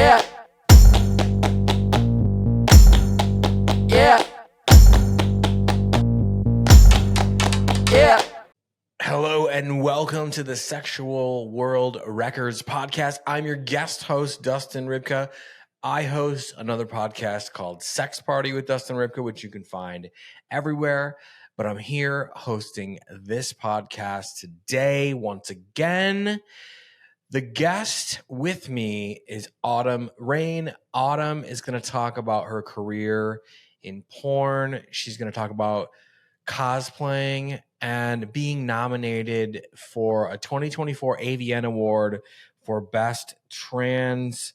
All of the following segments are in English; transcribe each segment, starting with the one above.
Yeah. Yeah. Yeah. Hello and welcome to the Sexual World Records podcast. I'm your guest host, Dustin Ribka. I host another podcast called Sex Party with Dustin Ribka, which you can find everywhere. But I'm here hosting this podcast today once again. The guest with me is Autumn Rain. Autumn is going to talk about her career in porn. She's going to talk about cosplaying and being nominated for a 2024 AVN Award for Best Trans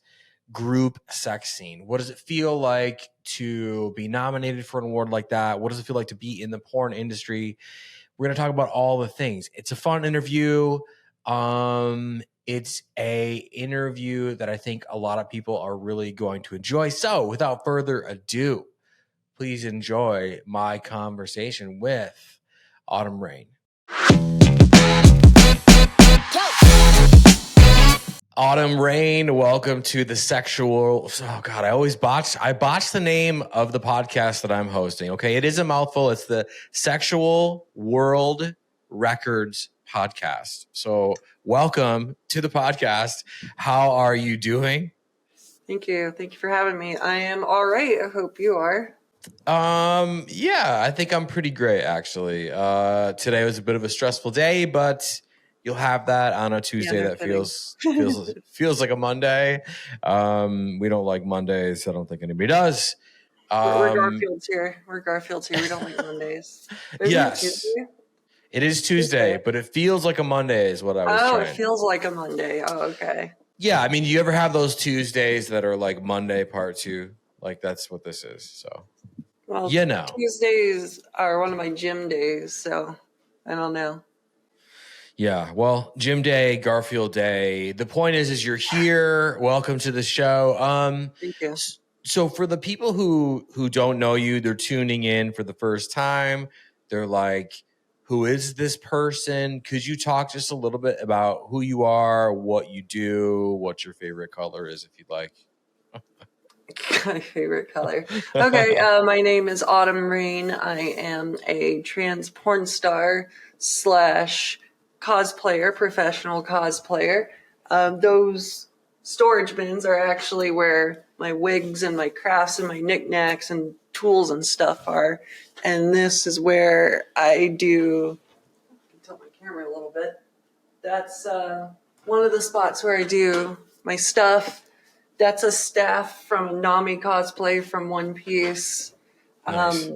Group Sex Scene. What does it feel like to be nominated for an award like that? What does it feel like to be in the porn industry? We're going to talk about all the things. It's a fun interview. It's a interview that I think a lot of people are really going to enjoy. So without further ado, please enjoy my conversation with Autumn Rain. Autumn Rain, welcome to the Sexual. Oh God, I botched the name of the podcast that I'm hosting. Okay, it is a mouthful. It's the Sexual World Records podcast. So welcome to the podcast. How are you doing? Thank you. Thank you for having me. I am all right. I hope you are. Yeah, I think I'm pretty great actually. Today was a bit of a stressful day, but you'll have that on a Tuesday that feels like a Monday. We don't like Mondays. I don't think anybody does. We're Garfields here. We don't like Mondays. Yes. It is Tuesday, but it feels like a Monday is what I was trying. Oh, it feels like a Monday. Oh, okay. Yeah, I mean, do you ever have those Tuesdays that are like Monday part 2? Like that's what this is. So, well, you know, Tuesdays are one of my gym days, so I don't know. Yeah, well, Gym Day, Garfield Day. The point is you're here. Welcome to the show. Thank you. So for the people who don't know you, they're tuning in for the first time. They're like, who is this person? Could you talk just a little bit about who you are, what you do, what your favorite color is, if you'd like? My favorite color. Okay, my name is Autumn Rain. I am a trans porn star / cosplayer, professional cosplayer. Those storage bins are actually where my wigs and my crafts and my knickknacks and tools and stuff are. And this is where I do, I can tilt my camera a little bit. That's one of the spots where I do my stuff. That's a staff from a Nami cosplay from One Piece. Nice.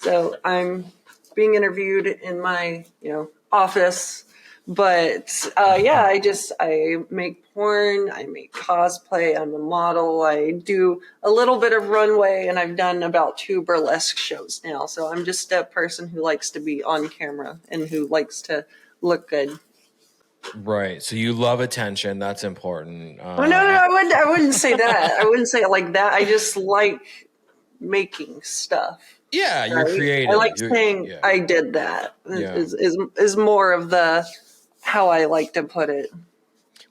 So I'm being interviewed in my, office. But I make porn, I make cosplay, I'm a model, I do a little bit of runway, and I've done about 2 burlesque shows now. So I'm just a person who likes to be on camera and who likes to look good. Right. So you love attention. That's important. I wouldn't say that. I wouldn't say it like that. I just like making stuff. Yeah, you're creative. I like saying I did that. Is more of the how I like to put it.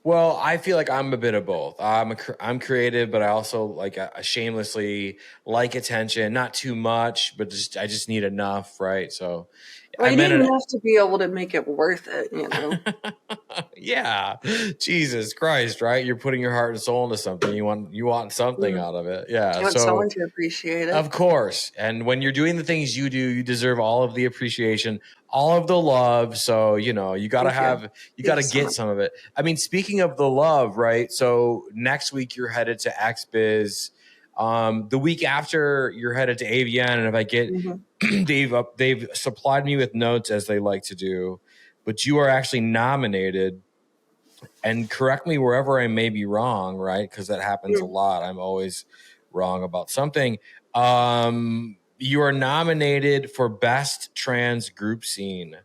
Well, I feel like I'm a bit of both. I'm creative, but I also like I shamelessly like attention. Not too much, but I just need enough, right? So I need enough to be able to make it worth it, Yeah, Jesus Christ, right? You're putting your heart and soul into something. You want something out of it. Yeah, you want someone to appreciate it, of course. And when you're doing the things you do, you deserve all of the appreciation, all of the love. So you gotta get some of it. I mean, speaking of the love, right? So next week you're headed to XBiz. The week after you're headed to AVN, and if I get they've supplied me with notes as they like to do, but you are actually nominated. And correct me wherever I may be wrong, right? Because that happens a lot. I'm always wrong about something. You are nominated for Best Trans Group Scene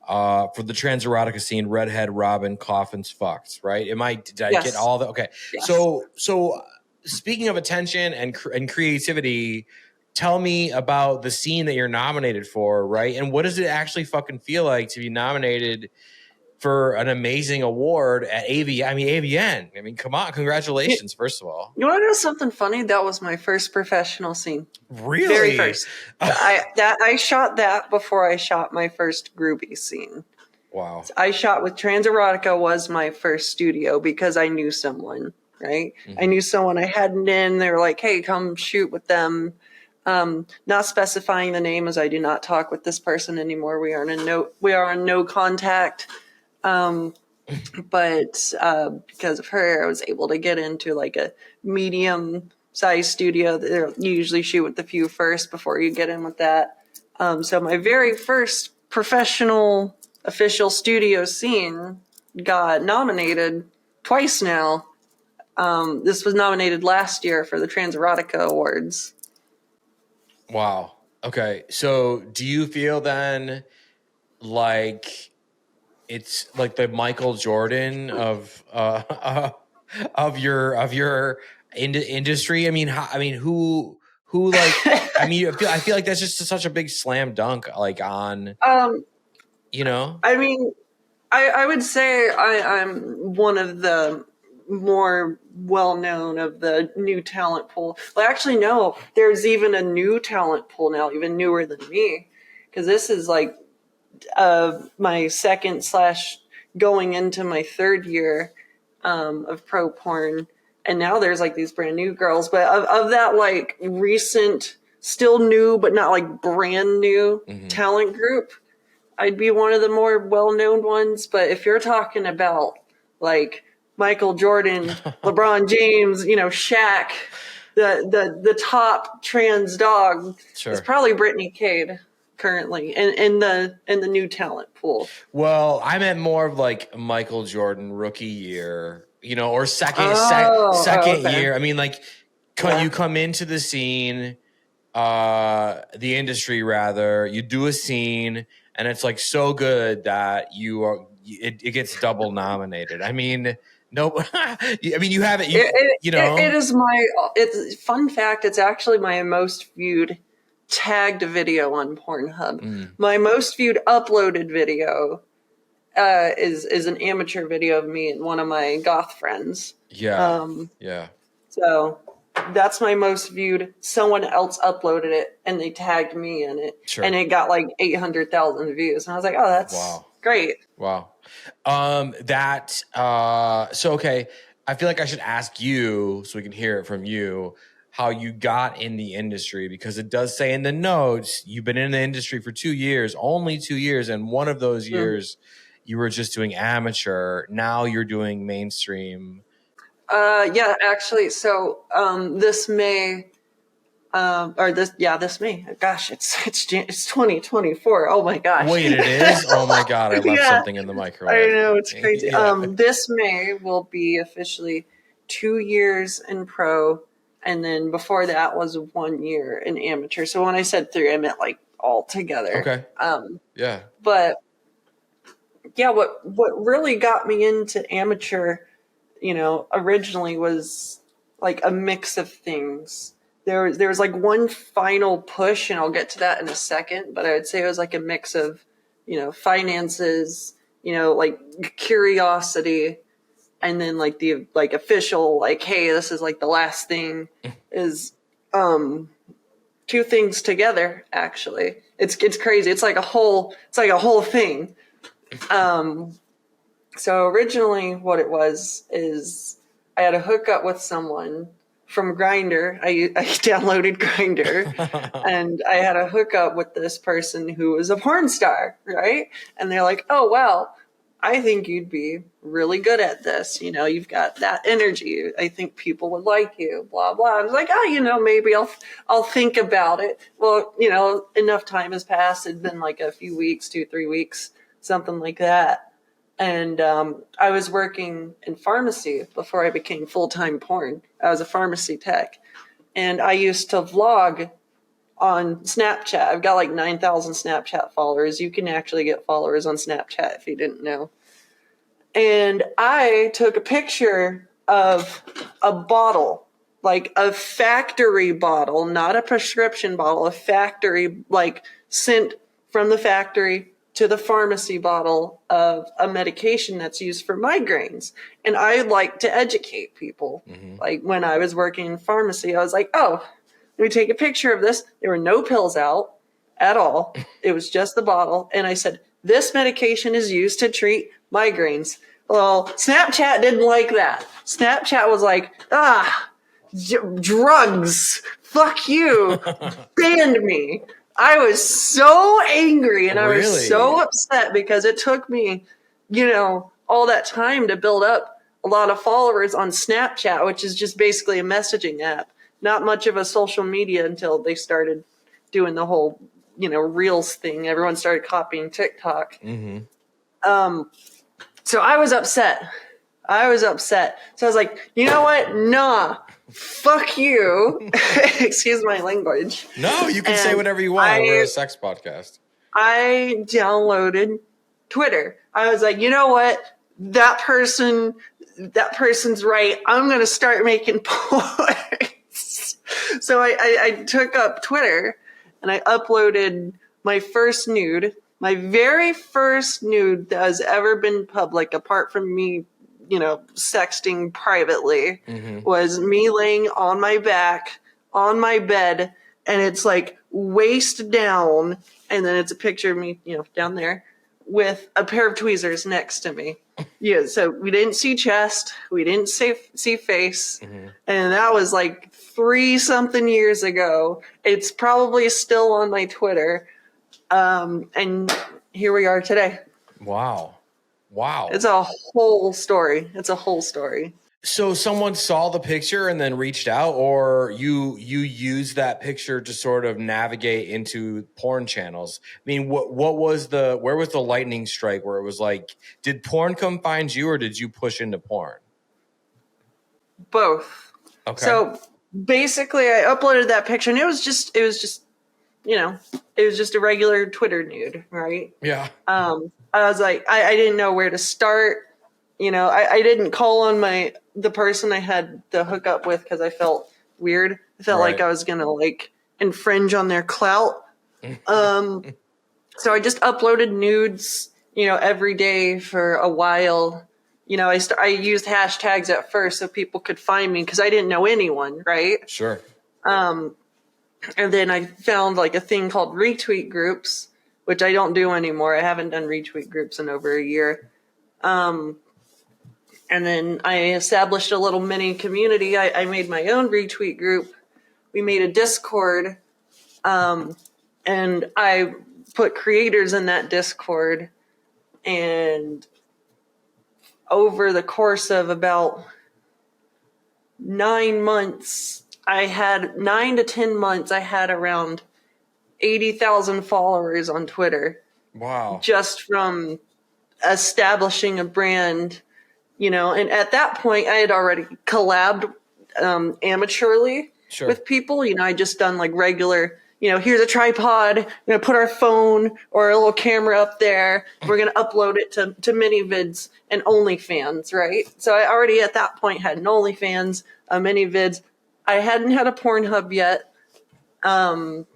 for the Trans Erotica Scene. Redhead, Robin, Coffins, Fucks. Right? Did I get all that? Okay. Yes. So speaking of attention and creativity, tell me about the scene that you're nominated for, right? And what does it actually fucking feel like to be nominated for an amazing award at AVN. I mean, come on, congratulations, first of all. You want to know something funny? That was my first professional scene. Really? Very first. I shot that before I shot my first groupie scene. Wow. I shot with Trans Erotica was my first studio because I knew someone, right? Mm-hmm. I knew someone I hadn't in. They were like, hey, come shoot with them. Not specifying the name as I do not talk with this person anymore. We are on no contact. But because of her, I was able to get into like a medium size studio. They usually shoot with the few first before you get in with that. So my very first professional official studio scene got nominated twice now. This was nominated last year for the Trans Erotica Awards. Wow. Okay. So do you feel then like it's like the Michael Jordan of your industry? I mean, who like, I mean, I feel like that's just such a big slam dunk, like on, I mean, I would say I'm one of the more well-known of the new talent pool. Well, actually, no, there's even a new talent pool now, even newer than me, because this is like my second / going into my third year of pro porn. And now there's like these brand new girls, but of that like recent, still new, but not like brand new talent group, I'd be one of the more well-known ones. But if you're talking about like Michael Jordan, LeBron James, Shaq, the top trans dog, it's probably Brittany Cade currently in the new talent pool. Well, I meant more of like Michael Jordan rookie year, or second year. I mean, like you come into the scene, the industry rather, you do a scene, and it's like so good that it gets double nominated. I mean, no, I mean you have it. It is it's fun fact. It's actually my most viewed tagged video on Pornhub. My most viewed uploaded video is an amateur video of me and one of my goth friends. Yeah. So that's my most viewed. Someone else uploaded it and they tagged me in it, and it got like 800,000 views. And I was like, oh, that's great. Wow. So okay. I feel like I should ask you so we can hear it from you how you got in the industry, because it does say in the notes you've been in the industry for 2 years, only 2 years, and one of those years you were just doing amateur. Now you're doing mainstream. Yeah, actually. So this May, this May. Gosh, it's 2024. Oh my gosh. Wait, it is? Oh my God, I left something in the microwave. I know, it's crazy. This May will be officially 2 years in pro, and then before that was 1 year in amateur. So when I said 3, I meant like all together. Okay. But yeah, what really got me into amateur, originally was like a mix of things. There was like one final push, and I'll get to that in a second, but I would say it was like a mix of, finances, like curiosity, and then like the like official, like, hey, this is like the last thing, is 2 things together. Actually, it's crazy. It's like a whole thing. So originally what it was is I had a hookup with someone from Grindr. I downloaded Grindr and I had a hookup with this person who was a porn star, right? And they're like, oh, well, I think you'd be really good at this. You've got that energy. I think people would like you, blah, blah. I was like, maybe I'll think about it. Well, enough time has passed. It'd been like a few weeks, 2-3 weeks, something like that. And I was working in pharmacy before I became full-time porn. I was a pharmacy tech. And I used to vlog on Snapchat. I've got like 9,000 Snapchat followers. You can actually get followers on Snapchat if you didn't know. And I took a picture of a bottle, like a factory bottle, not a prescription bottle, a factory, like sent from the factory to the pharmacy bottle of a medication that's used for migraines. And I like to educate people. Like when I was working in pharmacy, I was like, oh, let me take a picture of this. There were no pills out at all. It was just the bottle. And I said, this medication is used to treat migraines. Well, Snapchat didn't like that. Snapchat was like, drugs. Fuck you. Banned me. I was so angry and I was so upset because it took me, all that time to build up a lot of followers on Snapchat, which is just basically a messaging app. Not much of a social media until they started doing the whole, Reels thing. Everyone started copying TikTok. So I was upset. So I was like, you know what? Nah. Fuck you. Excuse my language. No, you can say whatever you want. We're a sex podcast. I downloaded Twitter. I was like, you know what? That person's right. I'm going to start making posts. So I took up Twitter and I uploaded my first nude. My very first nude that has ever been public, apart from me sexting privately, was me laying on my back on my bed, and it's like waist down, and then it's a picture of me, down there with a pair of tweezers next to me. Yeah, so we didn't see chest, we didn't see face, and that was like 3-something years ago. It's probably still on my Twitter, and here we are today. Wow. It's a whole story. So someone saw the picture and then reached out, or you used that picture to sort of navigate into porn channels? I mean, where was the lightning strike where it was like, did porn come find you, or did you push into porn? Both. Okay. So basically I uploaded that picture and it was just a regular Twitter nude, right? Yeah. I was like, I didn't know where to start. I didn't call on the person I had the hookup with because I felt weird. I felt like I was going to infringe on their clout. So I just uploaded nudes, every day for a while. I used hashtags at first so people could find me because I didn't know anyone, right? Sure. And then I found a thing called retweet groups, which I don't do anymore. I haven't done retweet groups in over a year. And then I established a little mini community. I made my own retweet group. We made a Discord. And I put creators in that Discord. And over the course of about 9 months, 9 to 10 months, I had around 80,000 followers on Twitter. Wow. Just from establishing a brand, and at that point I had already collabed amateurly with people. I just done regular, here's a tripod, we're going to put our phone or a little camera up there. We're going to upload it to mini vids and OnlyFans, right? So I already at that point had an OnlyFans, a mini vids. I hadn't had a Pornhub yet. And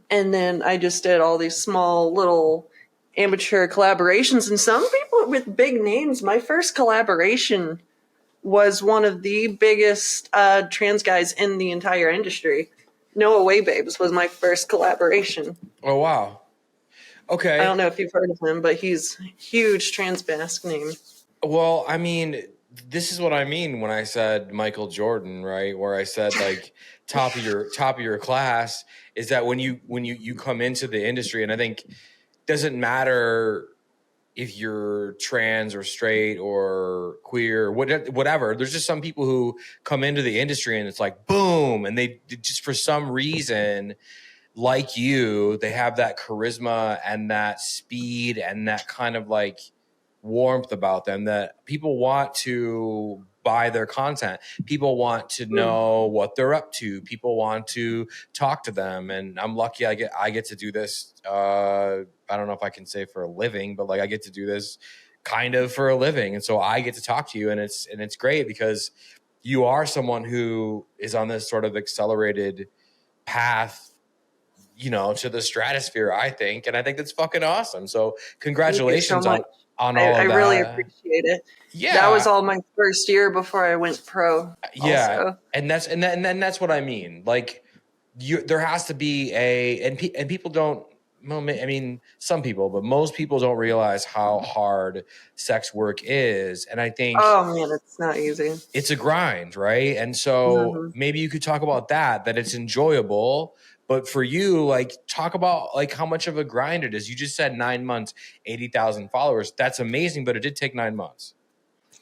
then I just did all these small little amateur collaborations, and some people with big names. My first collaboration was one of the biggest trans guys in the entire industry. Noah Waybabes was my first collaboration. Oh, wow. Okay. I don't know if you've heard of him, but he's a huge trans mask name. Well, I mean, this is what I mean when I said Michael Jordan, right? Where I said top of your class, is that when you come into the industry, and I think it doesn't matter if you're trans or straight or queer, whatever. There's just some people who come into the industry and it's like boom, and they just for some reason, like you, they have that charisma and that speed and that kind of warmth about them that people want to buy their content. People want to know what they're up to. People want to talk to them. And I'm lucky I get to do this. I don't know if I can say for a living, but I get to do this kind of for a living. And so I get to talk to you, and it's great because you are someone who is on this sort of accelerated path to the stratosphere, I think. And I think that's fucking awesome. So Thank you so congratulations much. on all I of really that. appreciate it. That was Yeah. all my first year before I went pro. Yeah. Also, And then that's what I mean. Like there has to be and people don't, well, I mean, some people, but most people don't realize how hard sex work is. And I think oh man, it's not easy. it's a grind, right? And so Mm-hmm. maybe you could talk about that it's enjoyable. But for you, like, talk about like how much of a grind it is. You just said 9 months, 80,000 followers. That's amazing, but it did take 9 months.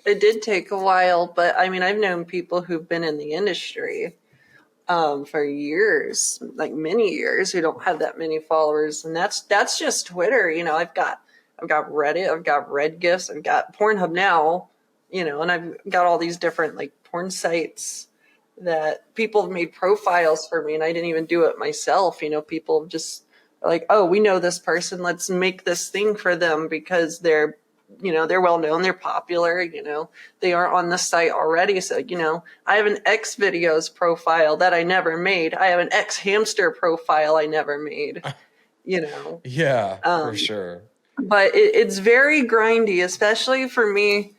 It did take a while, but I mean, I've known people who've been in the industry for years, like many years, who don't have that many followers, and that's just Twitter. I've got Reddit, I've got Red Gifts, I've got Pornhub now, and I've got all these different like porn sites that people have made profiles for me, and I didn't even do it myself. People just are like, oh, we know this person, let's make this thing for them because they're well known, they're popular, they are on the site already. So, I have an X videos profile that I never made. I have an X hamster profile I never made, Yeah, for sure. But it's very grindy, especially for me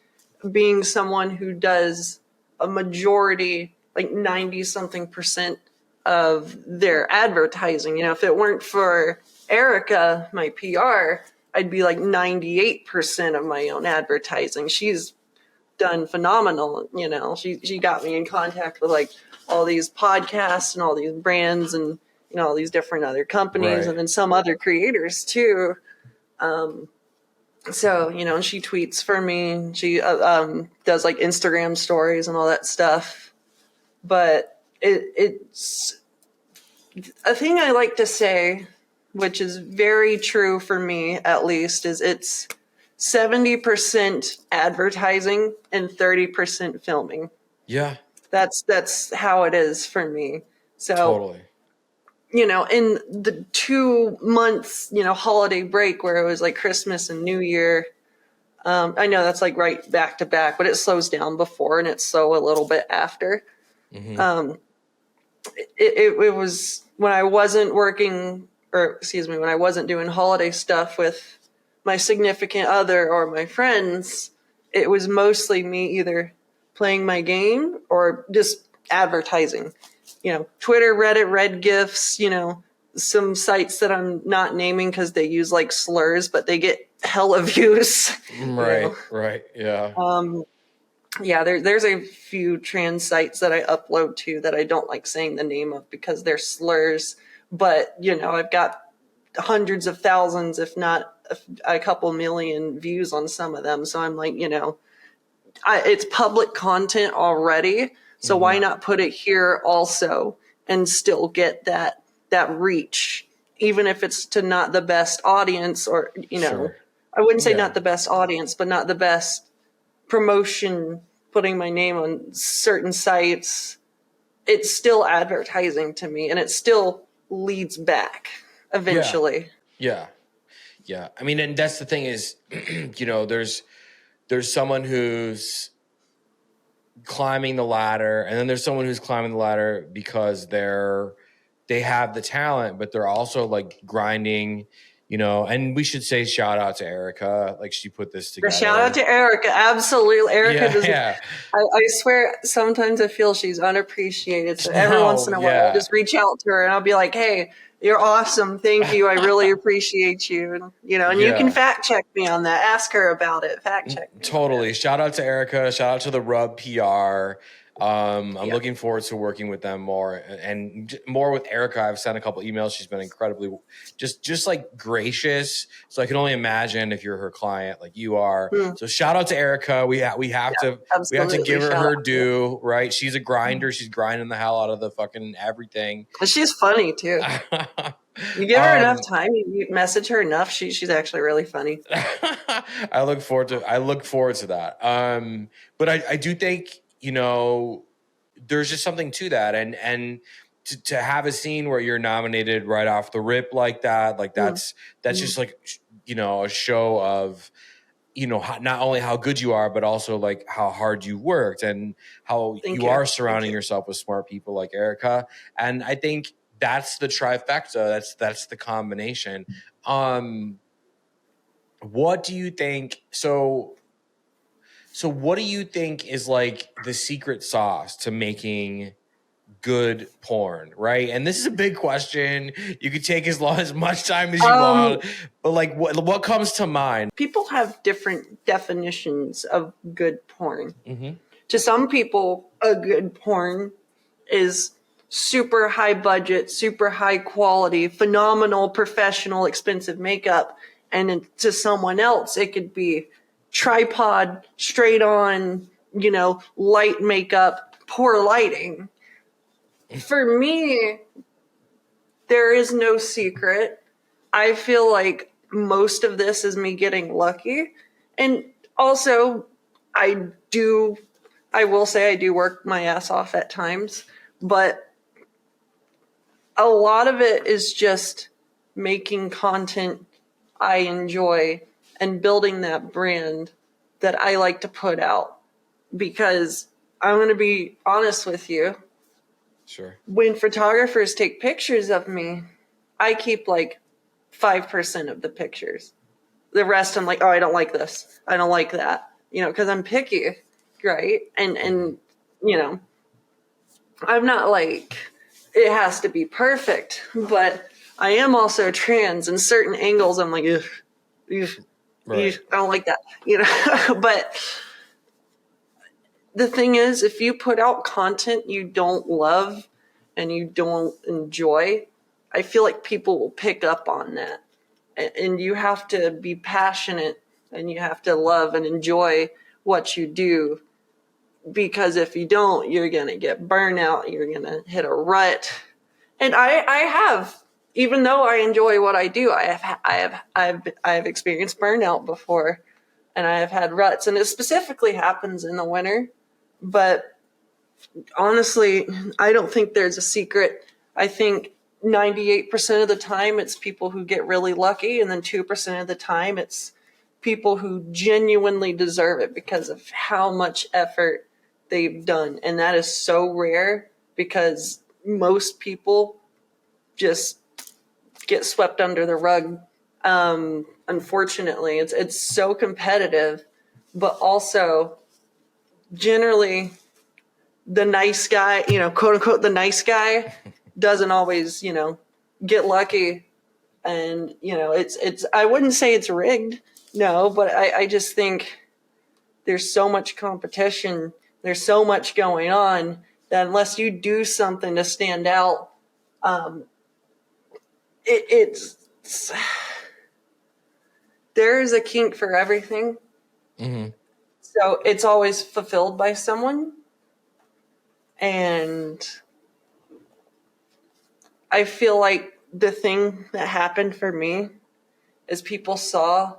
being someone who does a majority, like 90 something percent of their advertising. If it weren't for Erica, my PR, I'd be like 98% of my own advertising. She's done phenomenal. She got me in contact with like all these podcasts and all these brands and, all these different other companies, Right. and then some other creators too. So, and she tweets for me. She does like Instagram stories and all that stuff. But it's a thing I like to say, which is very true for me at least, is it's 70% advertising and 30% filming. Yeah. That's how it is for me. So Totally. in the 2 months, holiday break where it was like Christmas and New Year, I know that's like right back to back, but it slows down before and it's slow a little bit after. Mm-hmm. It was when I wasn't working, or excuse me, when I wasn't doing holiday stuff with my significant other or my friends, it was mostly me either playing my game or just advertising. Twitter, Reddit, Red Gifts, some sites that I'm not naming because they use like slurs, but they get hella views. Right, right. Yeah. Yeah, there's a few trans sites that I upload to that I don't like saying the name of because they're slurs. But, I've got hundreds of thousands, if not a couple million views on some of them. So I'm like, it's public content already. So why not put it here also and still get that reach, even if it's to not the best audience or, Sure. I wouldn't say Yeah. not the best audience, but not the best promotion, putting my name on certain sites. It's still advertising to me and it still leads back eventually. Yeah. Yeah. I mean, and that's the thing is, there's someone who's climbing the ladder, and then there's someone who's climbing the ladder because they have the talent, but they're also like grinding, and we should say shout out to Erica. Like, she put this together. Shout out to Erica. Absolutely. Erica does. Yeah. I swear sometimes I feel she's unappreciated. So every once in a while I'll just reach out to her and I'll be like, hey, you're awesome. Thank you. I really appreciate you. And you can fact check me on that. Ask her about it. Fact check me. Totally. Shout out to Erica. Shout out to the Rub PR. I'm looking forward to working with them more and more with Erica. I've sent a couple emails. She's been incredibly just like gracious. So I can only imagine if you're her client like you are. So shout out to Erica. We have to give her due, right? She's a grinder. She's grinding the hell out of the fucking everything. And she's funny too. You give her enough time, you message her enough, she's actually really funny. I look forward to that. But I do think, there's just something to that, and to have a scene where you're nominated right off the rip like that, like that's just like, a show of, not only how good you are, but also like how hard you worked and how you are surrounding yourself with smart people like Erica. And I think that's the trifecta. That's the combination. What do you think? So what do you think is like the secret sauce to making good porn, right? And this is a big question. You could take as much time as you want, but like what comes to mind? People have different definitions of good porn. Mm-hmm. To some people, a good porn is super high budget, super high quality, phenomenal, professional, expensive makeup. And to someone else, it could be tripod, straight on, light makeup, poor lighting. For me, there is no secret. I feel like most of this is me getting lucky. And also, I will say I do work my ass off at times, but a lot of it is just making content I enjoy and building that brand that I like to put out. Because I'm going to be honest with you. Sure. When photographers take pictures of me, I keep like 5% of the pictures. The rest I'm like, oh, I don't like this. I don't like that. Because I'm picky, right? And I'm not like, it has to be perfect, but I am also trans, and certain angles I'm like, right. I don't like that, but the thing is, if you put out content you don't love and you don't enjoy, I feel like people will pick up on that. And you have to be passionate and you have to love and enjoy what you do. Because if you don't, you're going to get burnout. You're going to hit a rut. And I have, even though I enjoy what I do, I have experienced burnout before, and I have had ruts, and it specifically happens in the winter. But honestly, I don't think there's a secret. I think 98% of the time it's people who get really lucky, and then 2% of the time it's people who genuinely deserve it because of how much effort they've done. And that is so rare because most people just get swept under the rug. Unfortunately, it's so competitive, but also generally the nice guy, quote unquote, the nice guy doesn't always, get lucky. And, I wouldn't say it's rigged. No, but I just think there's so much competition. There's so much going on that unless you do something to stand out, there's a kink for everything. Mm-hmm. So it's always fulfilled by someone. And I feel like the thing that happened for me is people saw,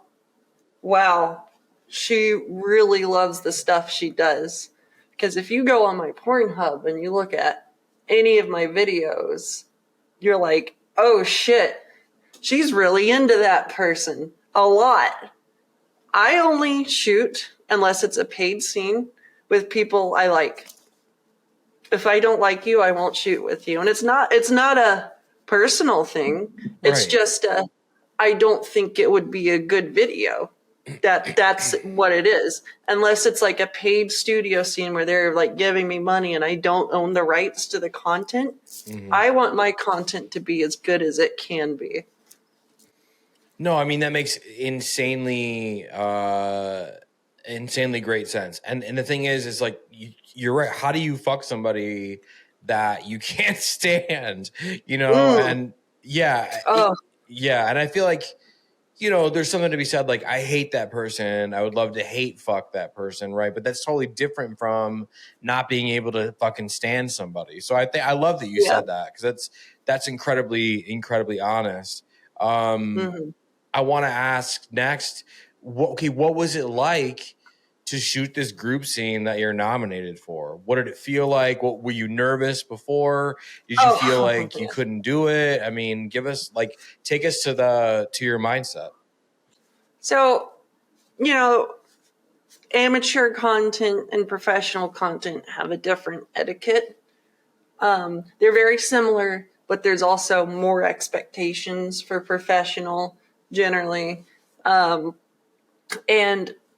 wow, she really loves the stuff she does. Because if you go on my Pornhub and you look at any of my videos, you're like, oh shit, she's really into that person a lot. I only shoot, unless it's a paid scene, with people I like. If I don't like you, I won't shoot with you. And it's not a personal thing. It's just I don't think it would be a good video. That's what it is. Unless it's like a paid studio scene where they're like giving me money and I don't own the rights to the content. Mm-hmm. I want my content to be as good as it can be. No, I mean, that makes insanely great sense. And the thing is like, you're right. How do you fuck somebody that you can't stand, And yeah. And I feel like, there's something to be said. Like, I hate that person. I would love to hate fuck that person. Right. But that's totally different from not being able to fucking stand somebody. So I love that you said that, because that's incredibly, incredibly honest. Mm-hmm. I want to ask next, what was it like to shoot this group scene that you're nominated for? What did it feel like? Were you nervous before? Did you feel like you couldn't do it? I mean, take us to your mindset. So, amateur content and professional content have a different etiquette. They're very similar, but there's also more expectations for professional generally. And,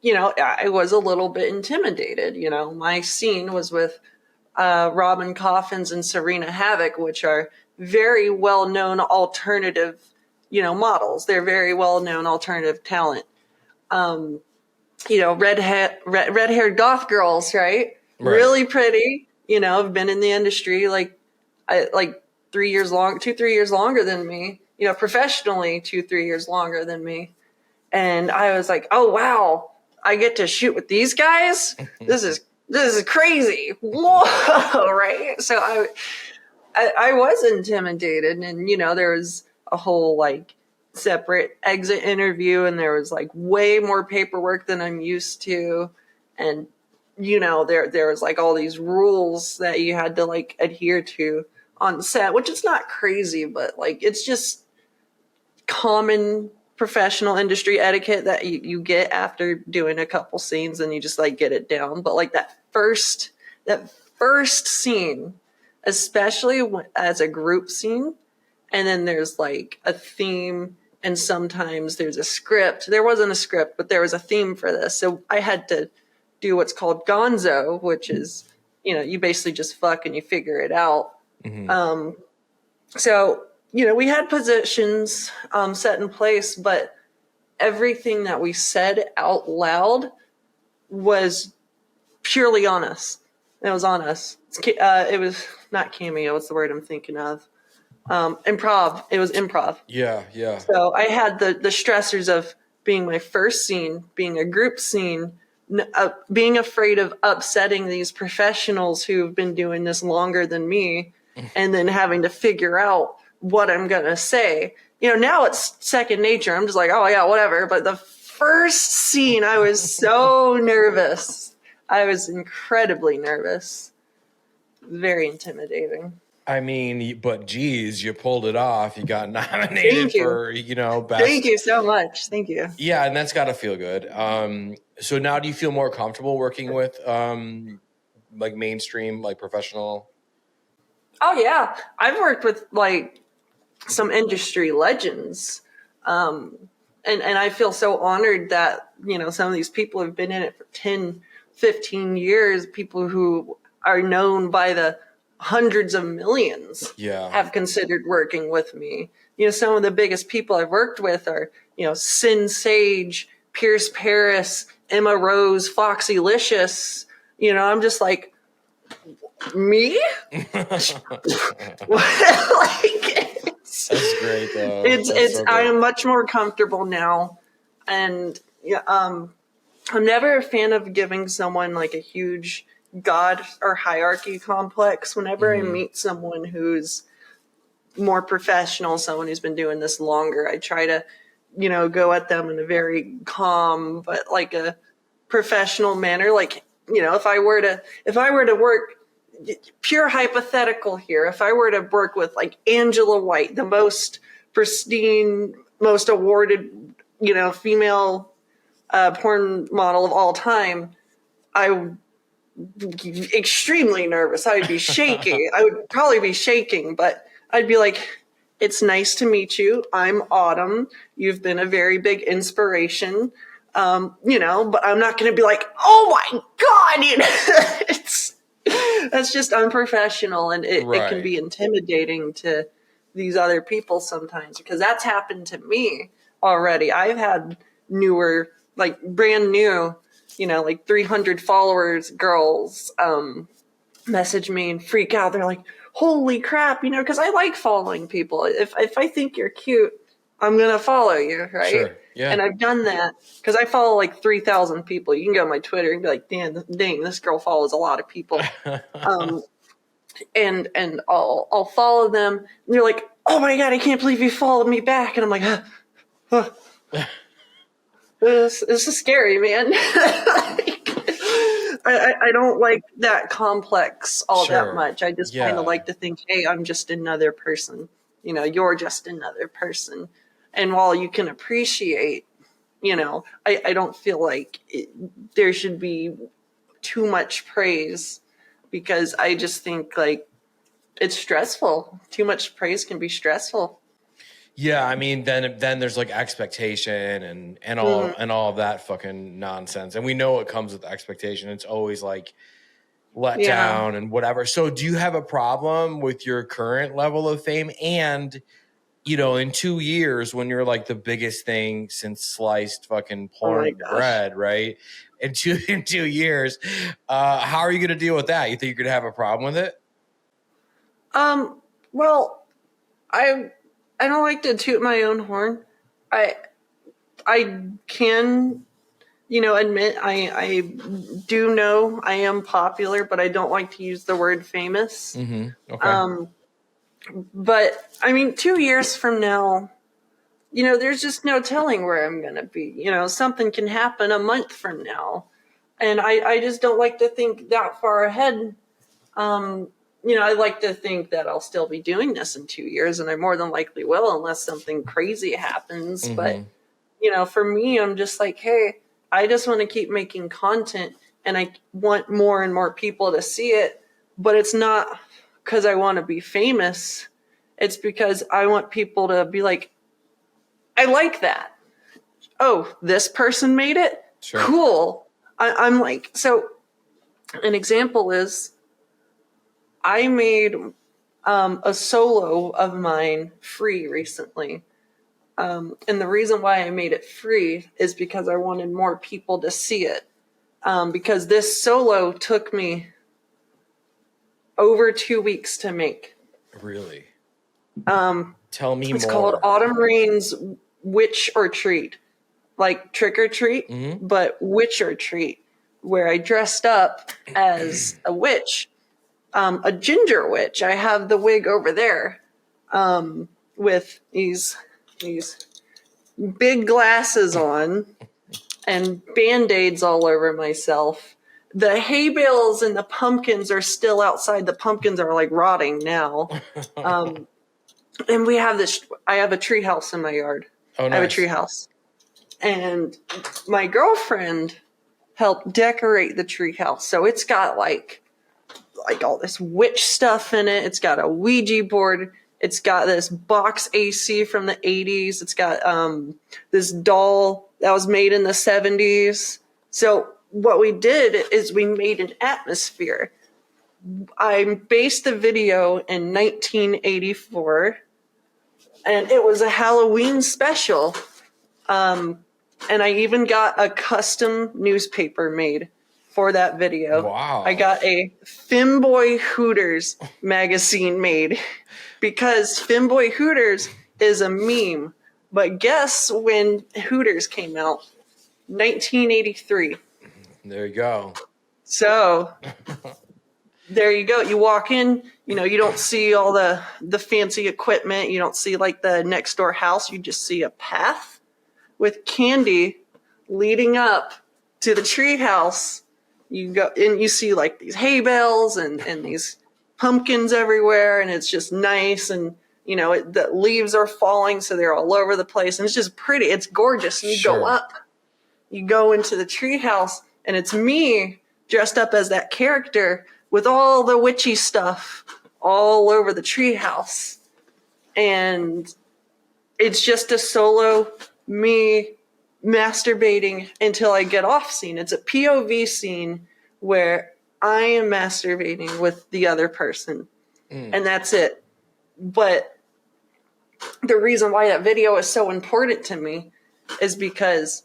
I was a little bit intimidated. My scene was with Robin Coffins and Sarina Havok, which are very well-known alternative, models. They're very well-known alternative talent. Red-haired goth girls, right? Really pretty, have been in the industry like 3 years long, 2-3 years longer than me, professionally 2-3 years longer than me. And I was like, oh wow, I get to shoot with these guys? This is crazy. Whoa, right? So I was intimidated, and there was a whole like separate exit interview, and there was like way more paperwork than I'm used to, and there was like all these rules that you had to like adhere to on set, which is not crazy, but like it's just common professional industry etiquette that you get after doing a couple scenes, and you just like get it down. But like that first scene, especially as a group scene, and then there's like a theme, and sometimes there's a script. There wasn't a script, but there was a theme for this. So I had to do what's called gonzo, which is, you basically just fuck and you figure it out. So, we had positions set in place, but everything that we said out loud was purely on us. It was on us. It was not cameo. What's the word I'm thinking of? Improv. It was improv. Yeah. So I had the stressors of being my first scene, being a group scene, being afraid of upsetting these professionals who've been doing this longer than me, and then having to figure out what I'm going to say. Now it's second nature. I'm just like, oh yeah, whatever. But the first scene, I was so nervous. I was incredibly nervous. Very intimidating. I mean, but geez, you pulled it off. You got nominated for, best. Thank you so much. Thank you. Yeah, and that's got to feel good. So now do you feel more comfortable working with like mainstream, like professional? Oh yeah. I've worked with like some industry legends. And I feel so honored that, some of these people have been in it for 10, 15 years. People who are known by the hundreds of millions have considered working with me. Some of the biggest people I've worked with are, Sin Sage, Pierce Paris, Emma Rose, Foxy Licious. I'm just like, me? That's great though. I am much more comfortable now. And I'm never a fan of giving someone like a huge God or hierarchy complex. Whenever I meet someone who's more professional, someone who's been doing this longer, I try to, go at them in a very calm, but like a professional manner. Like, if I were to work, pure hypothetical here, if I were to work with like Angela White, the most pristine, most awarded, female porn model of all time, I would be extremely nervous. I would be shaking. I would probably be shaking, but I'd be like, it's nice to meet you. I'm Autumn. You've been a very big inspiration. But I'm not going to be like, oh my God, that's just unprofessional. And it can be intimidating to these other people sometimes, because that's happened to me already. I've had newer, like brand new, like 300 followers girls message me and freak out. They're like, holy crap, because I like following people. If I think you're cute, I'm going to follow you, right? Sure. Yeah. And I've done that because I follow like 3,000 people. You can go on my Twitter and be like, dang, this girl follows a lot of people. And I'll follow them. And they're like, oh my God, I can't believe you followed me back. And I'm like, this is scary, man. I don't like that complex all that much. I just kind of like to think, hey, I'm just another person. You're just another person. And while you can appreciate, I don't feel like there should be too much praise, because I just think like it's stressful. Too much praise can be stressful. Yeah, I mean, then there's like expectation and all of that fucking nonsense, and we know what comes with expectation. It's always like let down and whatever. So, do you have a problem with your current level of fame? And in 2 years, when you're like the biggest thing since sliced fucking porn bread, right? In 2 years, how are you going to deal with that? You think you're going to have a problem with it? Well, I don't like to toot my own horn. I can, admit I do know I am popular, but I don't like to use the word famous. Mm-hmm. Okay. But I mean, 2 years from now, there's just no telling where I'm going to be. Something can happen a month from now. And I just don't like to think that far ahead. I like to think that I'll still be doing this in 2 years, and I more than likely will, unless something crazy happens. Mm-hmm. But, for me, I'm just like, hey, I just want to keep making content, and I want more and more people to see it. But it's not because I want to be famous. It's because I want people to be like, I like that. Oh, this person made it? Sure. Cool. I'm like, so an example is I made a solo of mine free recently. And the reason why I made it free is because I wanted more people to see it. Because this solo took me over 2 weeks to make. Really? Tell me more. It's called Autumn Rain's Witch or Treat. Like Trick or Treat, but Witch or Treat, where I dressed up as a witch. A ginger witch. I have the wig over there with these big glasses on and Band-Aids all over myself. The hay bales and the pumpkins are still outside. The pumpkins are like rotting now. And we have I have a tree house in my yard. Oh, nice. I have a tree house. And my girlfriend helped decorate the tree house. So it's got like all this witch stuff in it. It's got a Ouija board. It's got this box AC from the 80s. It's got this doll that was made in the 70s. So what we did is we made an atmosphere. I based the video in 1984, and it was a Halloween special. And I even got a custom newspaper made for that video. Wow. I got a Femboy Hooters magazine made because Femboy Hooters is a meme. But guess when Hooters came out? 1983. There you go. So there you go. You walk in, you don't see all the fancy equipment. You don't see like the next door house. You just see a path with candy leading up to the tree house. You go and you see like these hay bales and these pumpkins everywhere, and it's just nice. And the leaves are falling, so they're all over the place, and it's just pretty. It's gorgeous. And you go up, you go into the tree house, and it's me dressed up as that character with all the witchy stuff all over the tree house, and it's just a solo me masturbating until I get off scene. It's a POV scene where I am masturbating with the other person, and that's it. But the reason why that video is so important to me is because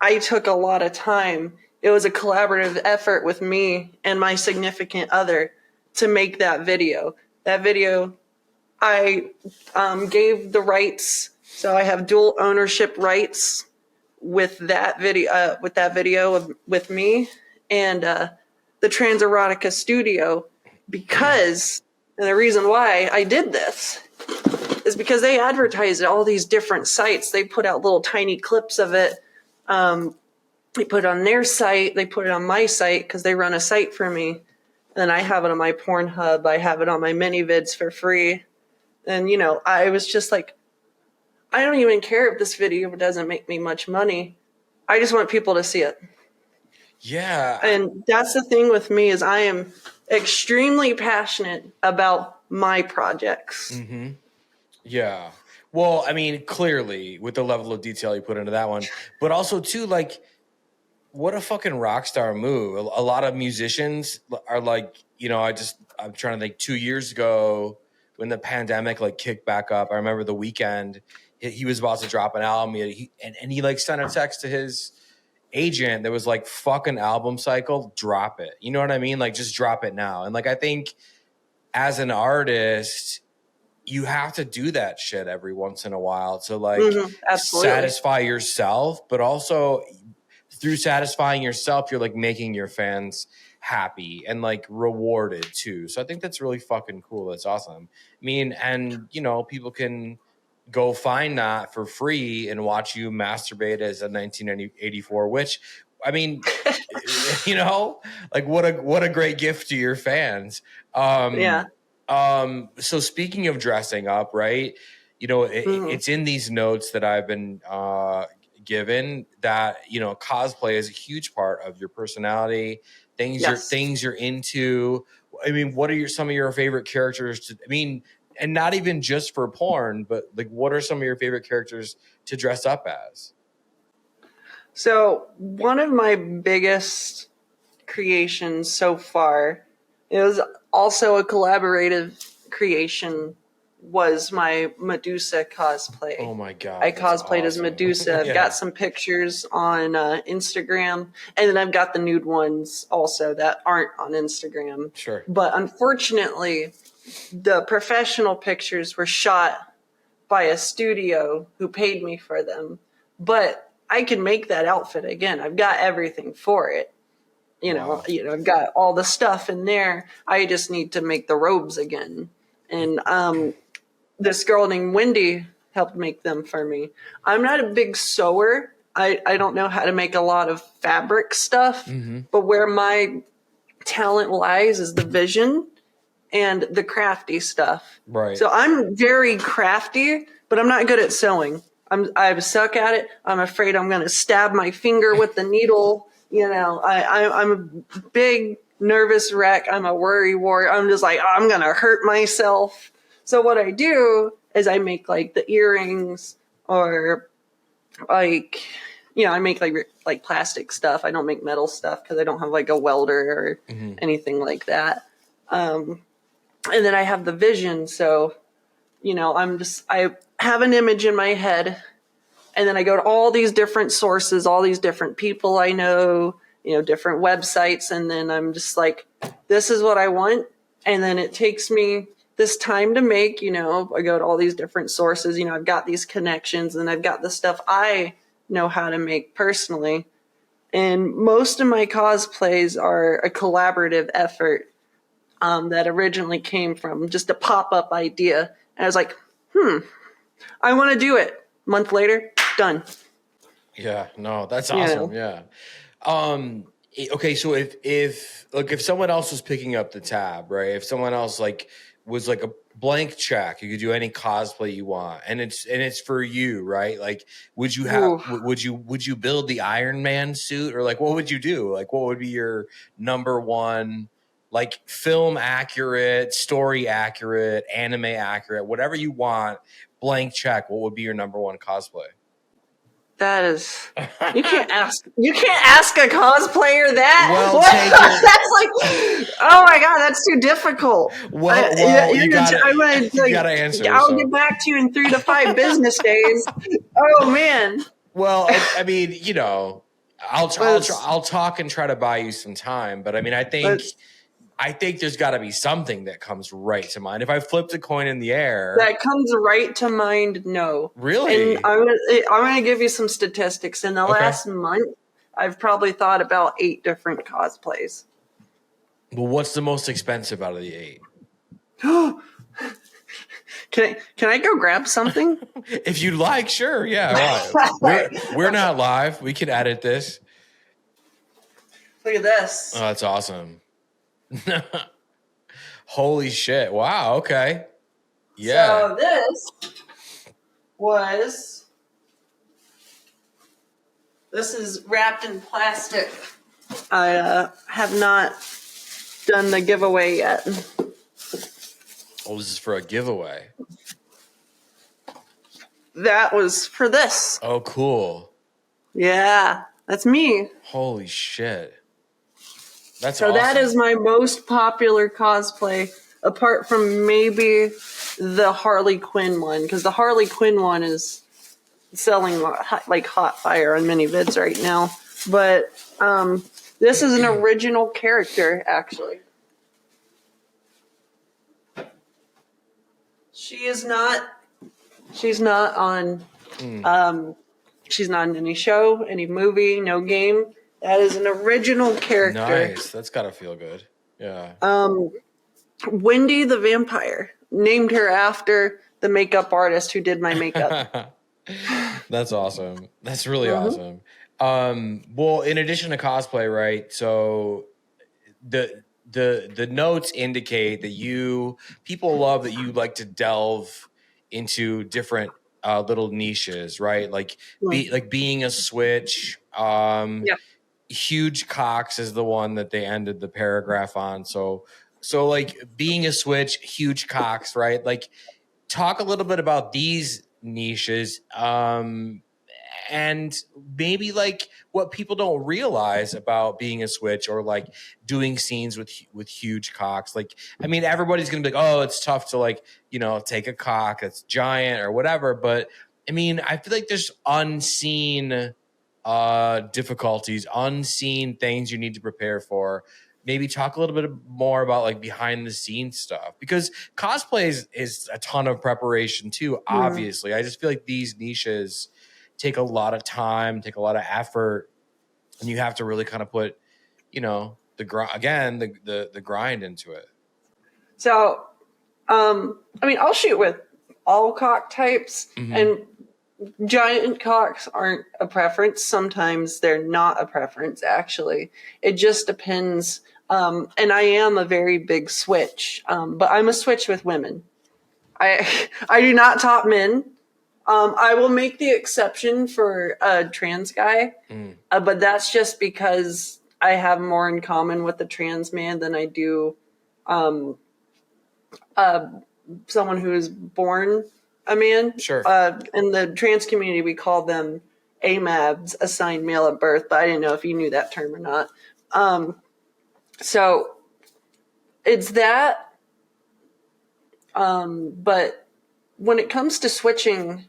I took a lot of time. It was a collaborative effort with me and my significant other to make that video. That video, I gave the rights. So I have dual ownership rights with that video, with me and the Trans Erotica studio, because, and the reason why I did this is because they advertise at all these different sites. They put out little tiny clips of it. They put it on their site. They put it on my site because they run a site for me. And then I have it on my Pornhub. I have it on my mini-vids for free. And, I was just like, I don't even care if this video doesn't make me much money. I just want people to see it. Yeah. And that's the thing with me is I am extremely passionate about my projects. Mm-hmm. Yeah. Well, I mean, clearly with the level of detail you put into that one, but also too, like, what a fucking rock star move. A lot of musicians are like, I'm trying to think 2 years ago when the pandemic like kicked back up. I remember The Weeknd, he was about to drop an album and he like sent a text to his agent that was like, fucking album cycle, drop it. You know what I mean? Like, just drop it now. And like, I think as an artist, you have to do that shit every once in a while to like Absolutely. satisfy yourself, but also through satisfying yourself, you're like making your fans happy and like rewarded too. So I think that's really fucking cool. That's awesome. I mean, and people can go find that for free and watch you masturbate as a 1984 witch. I mean, like what a great gift to your fans. Yeah. So speaking of dressing up, right? It's in these notes that I've been given that cosplay is a huge part of your personality, things you're into. I mean, what are some of your favorite characters and not even just for porn, but like what are some of your favorite characters to dress up as? So one of my biggest creations so far, it was also a collaborative creation, was my Medusa cosplay. Oh my God. I cosplayed as Medusa. I've got some pictures on Instagram, and then I've got the nude ones also that aren't on Instagram. Sure. But unfortunately, the professional pictures were shot by a studio who paid me for them. But I can make that outfit again. I've got everything for it. I've got all the stuff in there. I just need to make the robes again. And this girl named Wendy helped make them for me. I'm not a big sewer. I don't know how to make a lot of fabric stuff, but where my talent lies is the vision and the crafty stuff. Right. So I'm very crafty, but I'm not good at sewing. I suck at it. I'm afraid I'm going to stab my finger with the needle. I'm a big nervous wreck. I'm a worry wart. I'm just like, I'm going to hurt myself. So what I do is I make like the earrings or like, I make like plastic stuff. I don't make metal stuff because I don't have like a welder or anything like that. And then I have the vision. So, I have an image in my head and then I go to all these different sources, all these different people I know, different websites. And then I'm just like, this is what I want. And then it takes me this time to make, I go to all these different sources, I've got these connections and I've got the stuff I know how to make personally. And most of my cosplays are a collaborative effort that originally came from just a pop-up idea. And I was like, I want to do it. A month later, done. Yeah, no, that's awesome. Yeah. Okay, so if someone else was picking up the tab, right? If someone else like was like a blank check, you could do any cosplay you want, and it's for you, right? Like, would you build the Iron Man suit, or like what would you do? Like, what would be your number one, like film accurate, story accurate, anime accurate, whatever you want, blank check? What would be your number one cosplay? That is, you can't ask a cosplayer that. Well, that's like, oh my God, that's too difficult. Well, you gotta answer. I'll get back to you in 3 to 5 business days. Oh man. Well, I mean, I'll talk and try to buy you some time, but I mean, I think there's got to be something that comes right to mind. If I flipped a coin in the air, that comes right to mind. No, really. And I'm gonna give you some statistics. In the last month, I've probably thought about 8 different cosplays. Well, what's the most expensive out of the 8? Can I go grab something? If you'd like, sure. Yeah, we're not live. We can edit this. Look at this. Oh, that's awesome. Holy shit. Wow. Okay. Yeah. So this is wrapped in plastic. I have not done the giveaway yet. Oh, this is for a giveaway. That was for this. Oh, cool. Yeah, that's me. Holy shit. That's so awesome. That is my most popular cosplay, apart from maybe the Harley Quinn one, because the Harley Quinn one is selling like hot fire on many vids right now. But this is an original character, actually. She's not on she's not in any show, any movie, no game. That is an original character. Nice. That's gotta feel good. Yeah. Wendy the Vampire. Named her after the makeup artist who did my makeup. That's awesome. That's really awesome. Well, in addition to cosplay, right? So the notes indicate that people love that you like to delve into different little niches, right? Like being a switch. Huge cocks is the one that they ended the paragraph on. So like being a switch, huge cocks, right? Like talk a little bit about these niches. And maybe like what people don't realize about being a switch or like doing scenes with huge cocks. Like, I mean, everybody's going to be like, oh, it's tough to like, take a cock that's giant or whatever. But I mean, I feel like there's unseen difficulties, unseen things you need to prepare for. Maybe talk a little bit more about like behind the scenes stuff, because cosplay is a ton of preparation too. Obviously, I just feel like these niches take a lot of time, take a lot of effort, and you have to really kind of put, the grind into it. So, I mean, I'll shoot with all cock types, and giant cocks aren't a preference. Sometimes they're not a preference, actually. It just depends. And I am a very big switch, but I'm a switch with women. I do not top men. I will make the exception for a trans guy, but that's just because I have more in common with a trans man than I do someone who is born a man. Sure. In the trans community, we call them AMABs, assigned male at birth, but I didn't know if you knew that term or not. So it's that. But when it comes to switching,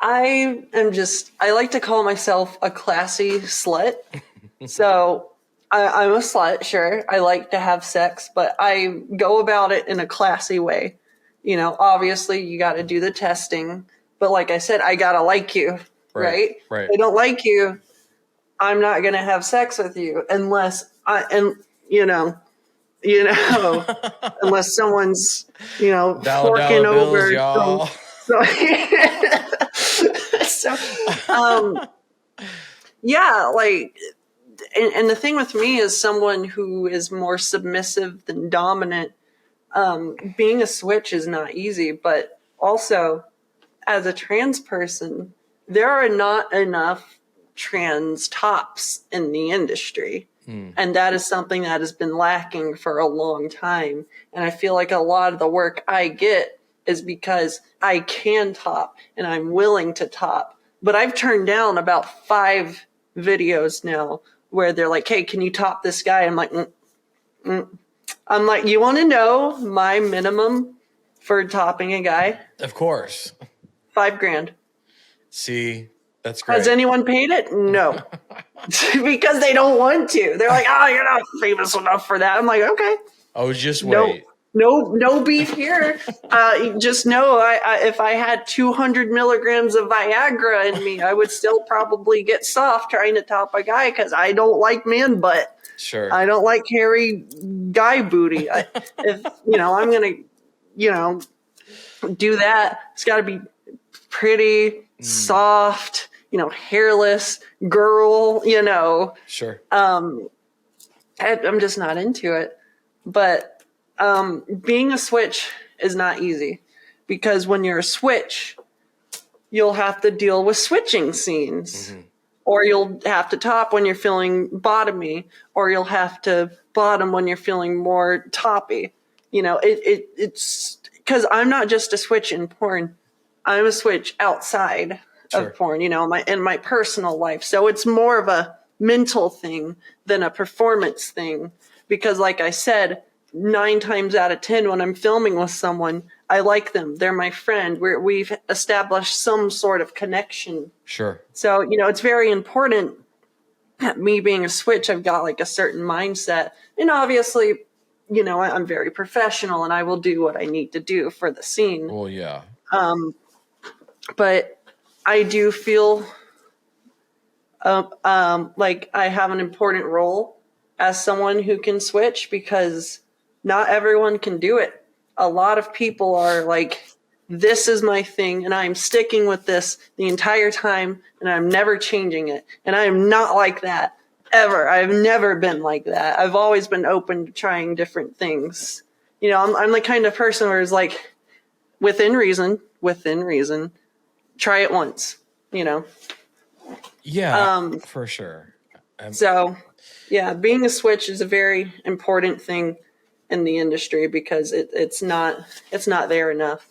I like to call myself a classy slut. So I'm a slut, sure. I like to have sex, but I go about it in a classy way. Obviously you got to do the testing, but like I said, I got to like you, right? Right. If I don't like you, I'm not going to have sex with you unless unless someone's, forking over. Bills, y'all. Yeah, like, and the thing with me is someone who is more submissive than dominant. Being a switch is not easy, but also as a trans person, there are not enough trans tops in the industry. And that is something that has been lacking for a long time. And I feel like a lot of the work I get is because I can top and I'm willing to top. But I've turned down about 5 videos now where they're like, hey, can you top this guy? I'm like, I'm like, you want to know my minimum for topping a guy? Of course. $5,000. See, that's great. Has anyone paid it? No. Because they don't want to. They're like, oh, you're not famous enough for that. I'm like, okay. Oh, just wait. No beef here. Just know, if I had 200 milligrams of Viagra in me, I would still probably get soft trying to top a guy because I don't like man butt. Sure. I don't like hairy guy booty. If I'm gonna, do that, it's got to be pretty, soft, hairless girl. Sure. I'm just not into it. But being a switch is not easy because when you're a switch, you'll have to deal with switching scenes. or you'll have to top when you're feeling bottomy, or you'll have to bottom when you're feeling more toppy. You know, it's because I'm not just a switch in porn. I'm a switch outside of porn, you know, in my personal life. So it's more of a mental thing than a performance thing. Because like I said, 9 times out of 10 when I'm filming with someone, I like them. They're my friend. We've established some sort of connection. Sure. So, you know, it's very important that me being a switch, I've got like a certain mindset. And obviously, you know, I'm very professional and I will do what I need to do for the scene. Well, yeah. But I do feel like I have an important role as someone who can switch, because not everyone can do it. A lot of people are like, this is my thing and I'm sticking with this the entire time and I'm never changing it. And I am not like that ever. I've never been like that. I've always been open to trying different things. You know, I'm the kind of person where it's like, within reason, try it once, you know? Yeah, for sure. So, yeah, being a switch is a very important thing in the industry, because it's not there enough.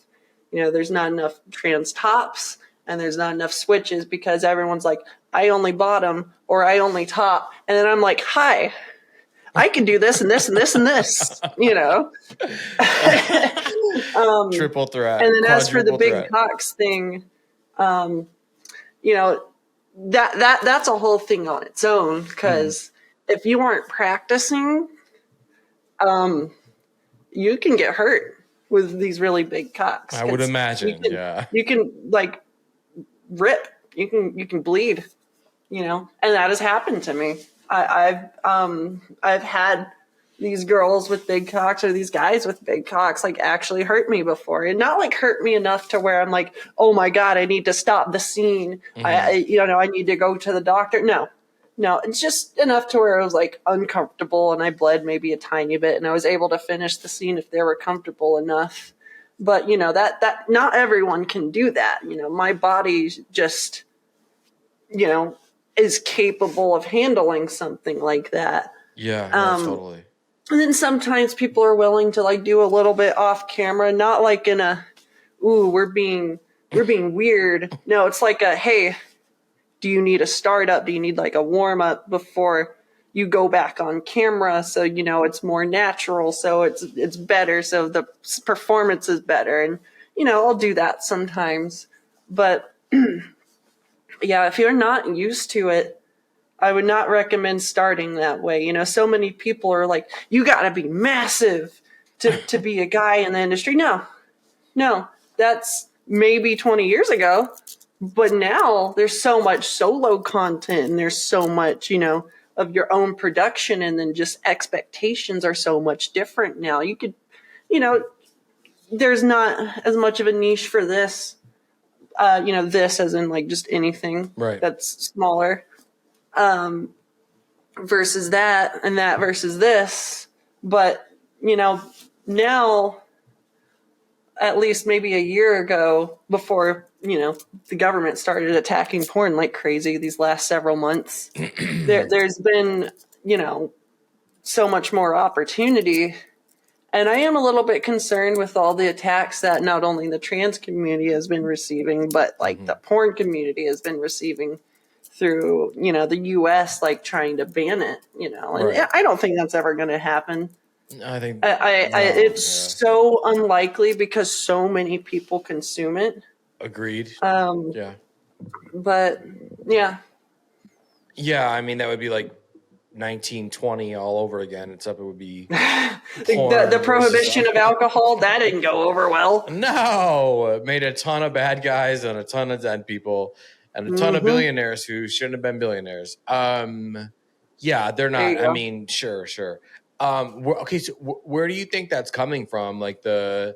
You know, there's not enough trans tops and there's not enough switches, because everyone's like, I only bottom or I only top. And then I'm like, hi, I can do this and this and this and this, you know? Triple threat. And then as for the big cocks thing, you know, that's a whole thing on its own, because if you aren't practicing, you can get hurt with these really big cocks. I would imagine, you can like rip, you can bleed, you know, and that has happened to me. I've had these girls with big cocks or these guys with big cocks like actually hurt me before, and not like hurt me enough to where I'm like, oh my God, I need to stop the scene. I need to go to the doctor. No, it's just enough to where I was like uncomfortable and I bled maybe a tiny bit, and I was able to finish the scene if they were comfortable enough. But you know, that not everyone can do that. You know, my body just, you know, is capable of handling something like that. Yeah, no, totally. And then sometimes people are willing to like do a little bit off camera, not like in a, ooh, we're being weird. No, it's like a, hey, do you need a startup? Do you need like a warm up before you go back on camera? So, you know, it's more natural. So it's better. So the performance is better. And, you know, I'll do that sometimes. But yeah, if you're not used to it, I would not recommend starting that way. You know, so many people are like, you got to be massive to be a guy in the industry. No, that's maybe 20 years ago. But now there's so much solo content and there's so much, you know, of your own production, and then just expectations are so much different now. You could, you know, there's not as much of a niche for this, you know, this as in like just anything that's smaller. Versus that, and that versus this. But, you know, now, at least maybe a year ago, before, you know, the government started attacking porn like crazy these last several months, there's been, you know, so much more opportunity. And I am a little bit concerned with all the attacks that not only the trans community has been receiving, but like the porn community has been receiving through, you know, the US, like trying to ban it, you know, and I don't think that's ever going to happen. I think it's so unlikely because so many people consume it. Agreed. Yeah. But yeah. Yeah, I mean, that would be like 1920 all over again, except it would be the prohibition of alcohol. That didn't go over well. No, it made a ton of bad guys and a ton of dead people and a ton of billionaires who shouldn't have been billionaires. Yeah, they're not. I mean, sure. Okay, so where do you think that's coming from? Like the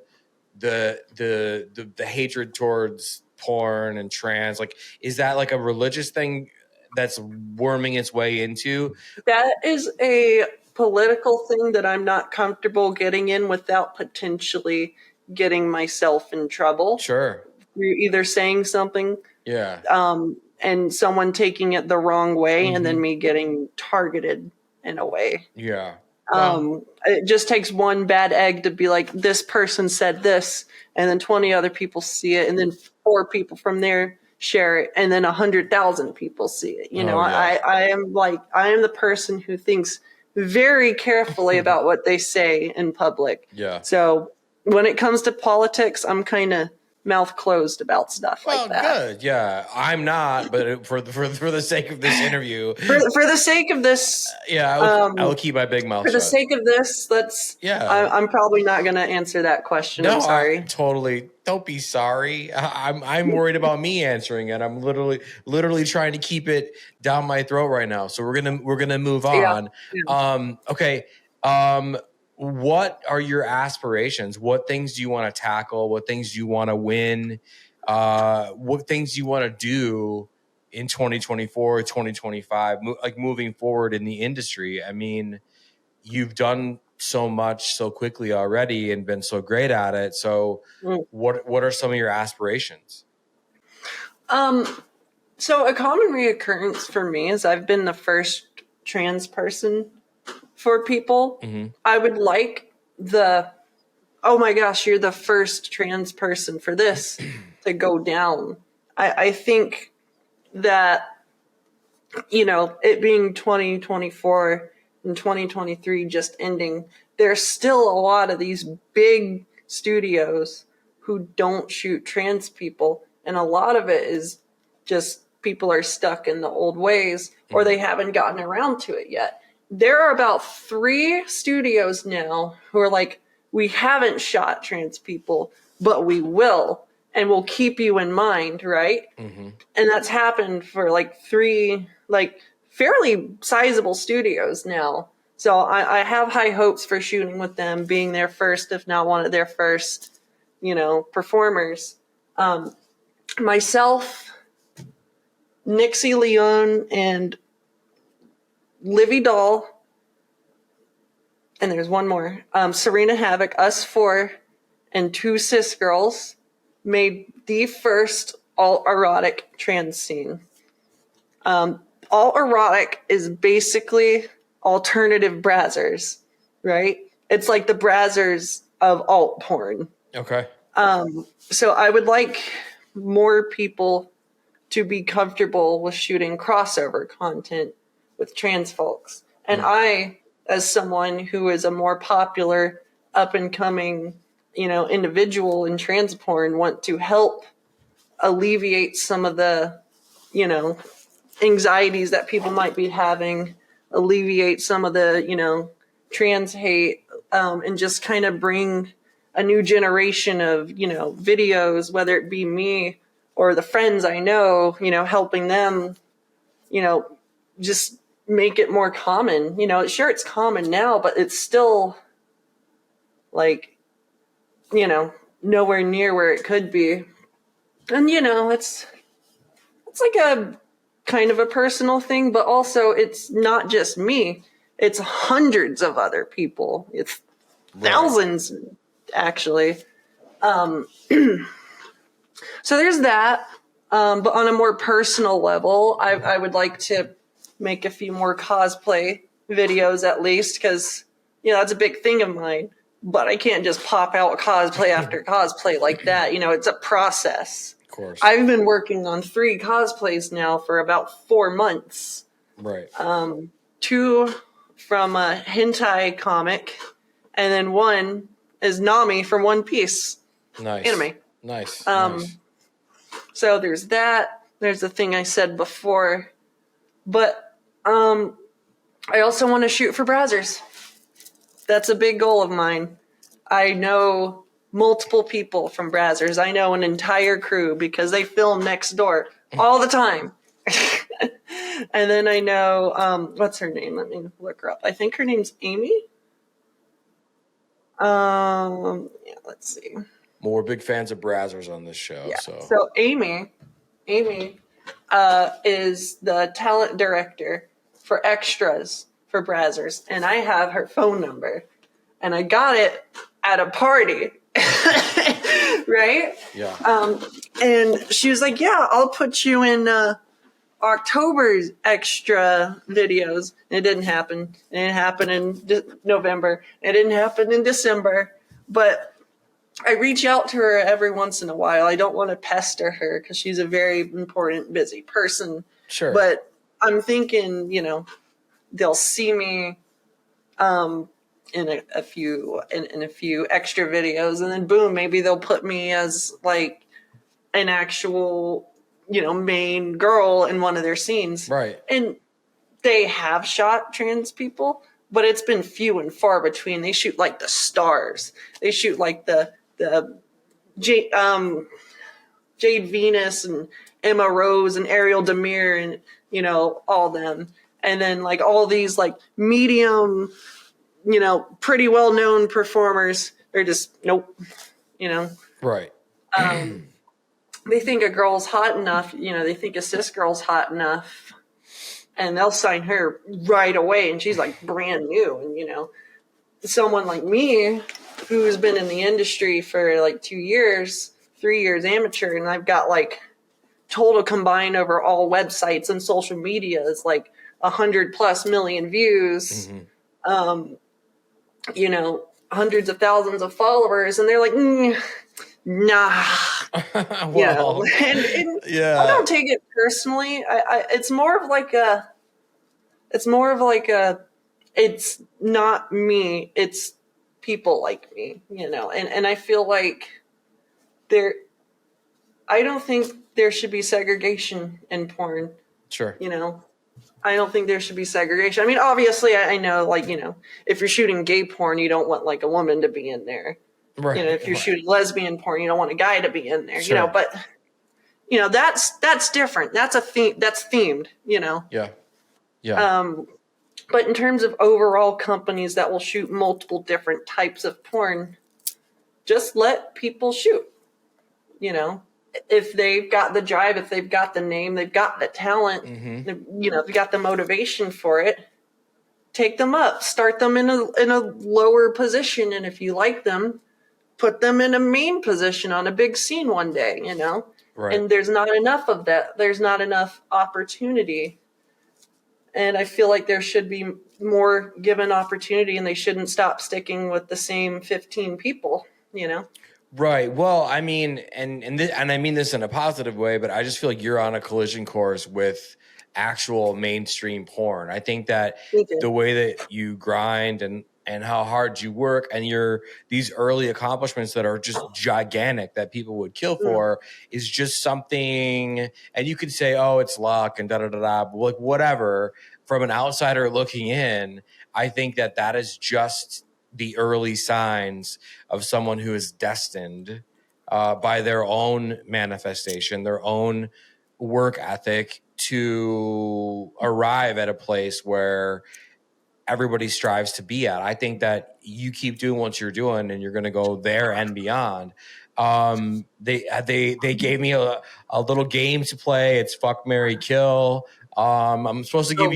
hatred towards porn and trans. Like, is that like a religious thing that's worming its way into? That is a political thing that I'm not comfortable getting in without potentially getting myself in trouble. Sure. You're either saying something. Yeah. and someone taking it the wrong way and then me getting targeted in a way. Yeah. It just takes one bad egg to be like, this person said this, and then 20 other people see it, and then 4 people from there share it, and then 100,000 people see it. You know, I am the person who thinks very carefully about what they say in public. Yeah. So when it comes to politics, I'm kind of mouth closed about stuff like that. Good. Yeah. I'm not, but for the sake of this interview, for the sake of this, I will keep my big mouth shut. For the sake of this, I'm probably not going to answer that question. No, I'm sorry. Totally. Don't be sorry. I'm worried about me answering it. I'm literally trying to keep it down my throat right now. So we're gonna move on. Yeah. Okay. What are your aspirations? What things do you want to tackle? What things do you want to win? What things do you want to do in 2024, 2025, like moving forward in the industry? I mean, you've done so much so quickly already and been so great at it. So what are some of your aspirations? So a common reoccurrence for me is I've been the first trans person for people. I would like oh my gosh, you're the first trans person for this to go down. I think that, you know, it being 2024 and 2023 just ending, there's still a lot of these big studios who don't shoot trans people. And a lot of it is just people are stuck in the old ways or they haven't gotten around to it yet. There are about 3 studios now who are like, we haven't shot trans people, but we will, and we'll keep you in mind, right? And that's happened for like 3, like fairly sizable studios now. So I have high hopes for shooting with them, being their first, if not one of their first, you know, performers. Myself, Nyxi Leon, and Livi Doll, and there's one more, Sarina Havok, us 4 and 2 cis girls made the first all-erotic trans scene. All-erotic is basically alternative brazzers, right? It's like the brazzers of alt porn. Okay. So I would like more people to be comfortable with shooting crossover content with trans folks. And I, as someone who is a more popular, up-and-coming, you know, individual in trans porn, want to help alleviate some of the, you know, anxieties that people might be having, alleviate some of the, you know, trans hate, and just kind of bring a new generation of, you know, videos, whether it be me or the friends I know, you know, helping them, you know, just make it more common. You know, sure, it's common now, but it's still like, you know, nowhere near where it could be. And, you know, it's like a kind of a personal thing, but also it's not just me. It's hundreds of other people. It's thousands, actually. So there's that. But on a more personal level, I would like to make a few more cosplay videos at least, because, you know, that's a big thing of mine. But I can't just pop out cosplay after cosplay like that. You know, it's a process. Of course. I've been working on 3 cosplays now for about 4 months. Right. 2 from a hentai comic, and then 1 is Nami from One Piece. Nice. Anime. Nice. So there's that. There's the thing I said before. But I also want to shoot for Brazzers. That's a big goal of mine. I know multiple people from Brazzers. I know an entire crew because they film next door all the time. And then I know, what's her name? Let me look her up. I think her name's Amy. Yeah, let's see. Well, we're big fans of Brazzers on this show. Yeah. So Amy is the talent director for extras for Brazzers, and I have her phone number, and I got it at a party, right? Yeah. And she was like, "Yeah, I'll put you in October's extra videos. It didn't happen. It didn't happen in November. It didn't happen in December. But I reach out to her every once in a while. I don't want to pester her because she's a very important, busy person. Sure. But I'm thinking, they'll see me in a few extra videos, and then boom, maybe they'll put me as like an actual, main girl in one of their scenes. Right. And they have shot trans people, but it's been few and far between. They shoot like the stars. They shoot like the Jade Venus and Emma Rose and Ariel Demir and, all them. And then like all these like medium, pretty well-known performers, they're just, nope, Right. They think a girl's hot enough, they think a cis girl's hot enough, and they'll sign her right away, and she's like brand new. And, someone like me who's been in the industry for like 2 years, 3 years amateur, and I've got like total combined over all websites and social media is like 100+ million views, hundreds of thousands of followers, and they're like, nah. Well, and yeah. I don't take it personally. It's more of like it's not me, it's people like me, and I feel like I don't think there should be segregation in porn. Sure. I don't think there should be segregation. I mean, obviously I know, like, if you're shooting gay porn, you don't want like a woman to be in there. Right. If you're shooting lesbian porn, you don't want a guy to be in there, sure. But that's different. That's a theme. That's themed, Yeah. Yeah. But in terms of overall companies that will shoot multiple different types of porn, just let people shoot. If they've got the drive, if they've got the name, they've got the talent, they've got the motivation for it. Take them up. Start them in a lower position, and if you like them, put them in a main position on a big scene one day, Right. And there's not enough of that. There's not enough opportunity. And I feel like there should be more given opportunity, and they shouldn't stop sticking with the same 15 people, Right. Well, I mean, and I mean this in a positive way, but I just feel like you're on a collision course with actual mainstream porn. I think that the way that you grind and how hard you work and these early accomplishments that are just gigantic that people would kill for is just something. And you could say, oh, it's luck and but like whatever. From an outsider looking in, I think that is just the early signs of someone who is destined by their own manifestation, their own work ethic to arrive at a place where everybody strives to be at. I think that you keep doing what you're doing and you're going to go there and beyond. They gave me a little game to play. It's fuck, marry, kill. I'm supposed to give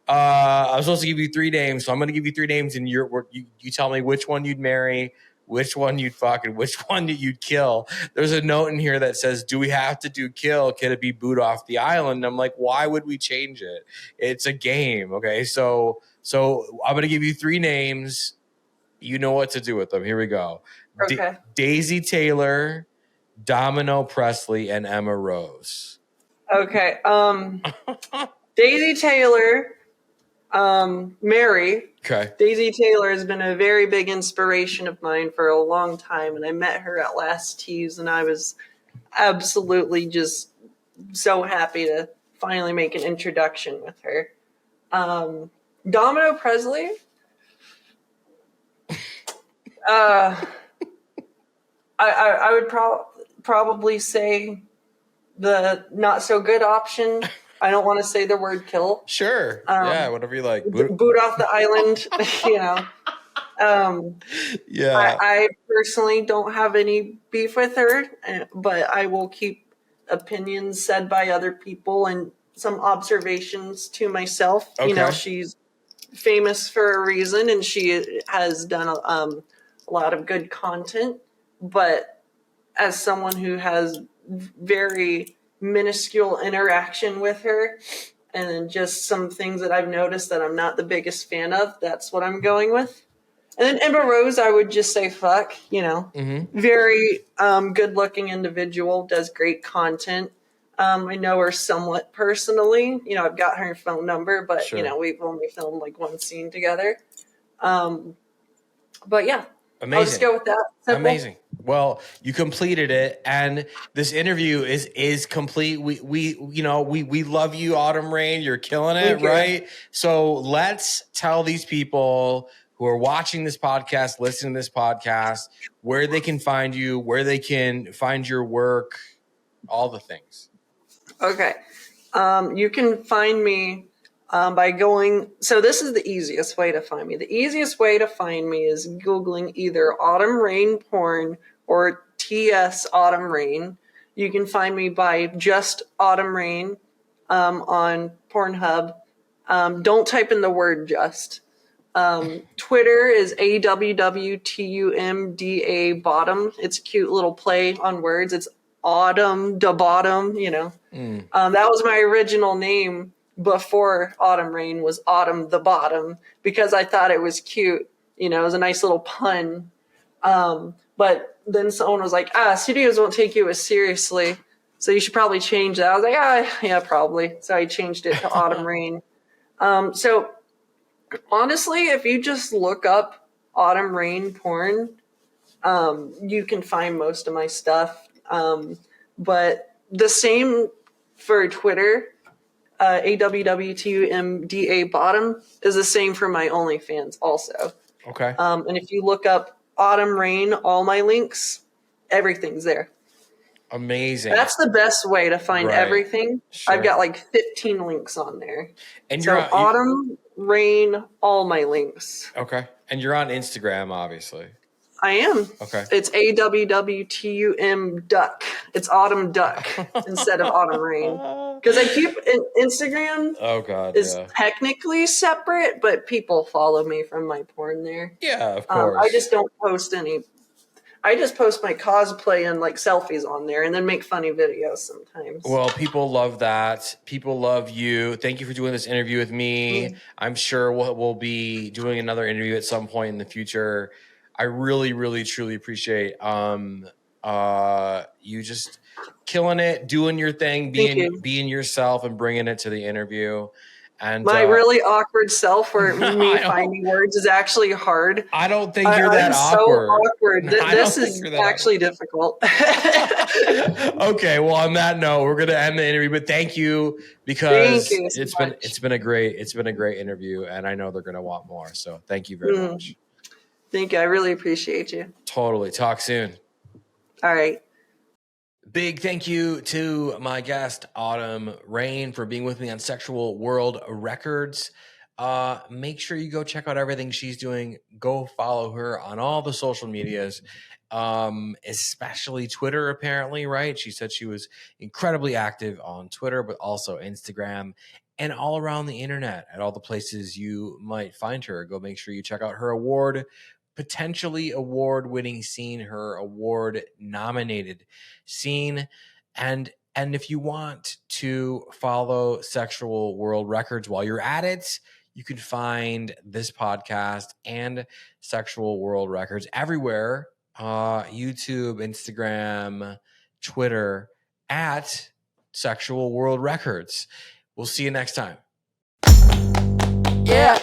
I'm supposed to give you 3 names. So I'm going to give you 3 names and you tell me which one you'd marry, which one you'd fuck, and which one you'd kill. There's a note in here that says, do we have to do kill? Can it be booed off the island? And I'm like, why would we change it? It's a game. Okay. So I'm going to give you 3 names. You know what to do with them. Here we go. Okay. Daisy Taylor, Domino Presley, and Emma Rose. Okay. Daisy Taylor, Mary. Okay. Daisy Taylor has been a very big inspiration of mine for a long time, and I met her at Last Tease, and I was absolutely just so happy to finally make an introduction with her. Domino Presley. I would probably say the not so good option. I don't want to say the word kill. Sure. Yeah, whatever you like. Boot off the island, Yeah. I personally don't have any beef with her, but I will keep opinions said by other people and some observations to myself. Okay. She's famous for a reason, and she has done a lot of good content. But as someone who has very minuscule interaction with her. And then just some things that I've noticed that I'm not the biggest fan of. That's what I'm going with. And then Emma Rose, I would just say fuck, very good looking individual, does great content. I know her somewhat personally. I've got her phone number, but, Sure. We've only filmed like one scene together. But yeah, Amazing. I'll just go with that. Simple. Amazing. Well, you completed it, and this interview is complete. We love you, Autumn Rain. You're killing it, right? So let's tell these people who are watching this podcast, listening to this podcast, where they can find you, where they can find your work, all the things. Okay. You can find me by going. So this is the easiest way to find me. The easiest way to find me is Googling either Autumn Rain Porn or TS Autumn Rain. You can find me by just Autumn Rain on Pornhub. Don't type in the word just. Twitter is AWWTUMDA bottom. It's a cute little play on words. It's Autumn da bottom, That was my original name before Autumn Rain was Autumn the bottom because I thought it was cute. It was a nice little pun. But then someone was like, studios won't take you as seriously, so you should probably change that. I was like, yeah, probably. So I changed it to Autumn Rain. So honestly, if you just look up Autumn Rain Porn, you can find most of my stuff. But the same for Twitter, AWWTUMDA bottom is the same for my OnlyFans also. Okay. And if you look up Autumn Rain, all my links, everything's there. Amazing. That's the best way to find everything. Sure. I've got like 15 links on there. And so Autumn Rain, all my links. Okay. And you're on Instagram, obviously. I am. Okay. It's AWWTUM Duck. It's Autumn Duck instead of Autumn Rain. Because I keep Instagram. Oh God. Is technically separate, but people follow me from my porn there. Yeah, of course. I just don't post any. I just post my cosplay and like selfies on there and then make funny videos sometimes. Well, people love that. People love you. Thank you for doing this interview with me. I'm sure we'll be doing another interview at some point in the future. I really, really, truly appreciate you just killing it, doing your thing, being yourself and bringing it to the interview. And my really awkward self where me finding words is actually hard. I don't think you're that awkward. So awkward. This is actually difficult. Okay, well, on that note, we're going to end the interview, but thank you because it's been a great interview, and I know they're going to want more. So thank you very much. Thank you. I really appreciate you. Totally. Talk soon. All right. Big thank you to my guest, Autumn Rain, for being with me on Sexual World Records. Make sure you go check out everything she's doing. Go follow her on all the social medias, especially Twitter, apparently, right? She said she was incredibly active on Twitter, but also Instagram and all around the internet at all the places you might find her. Go make sure you check out her potentially award-winning scene, her award-nominated scene. And if you want to follow Sexual World Records while you're at it, you can find this podcast and Sexual World Records everywhere, YouTube, Instagram, Twitter, at Sexual World Records. We'll see you next time. Yeah.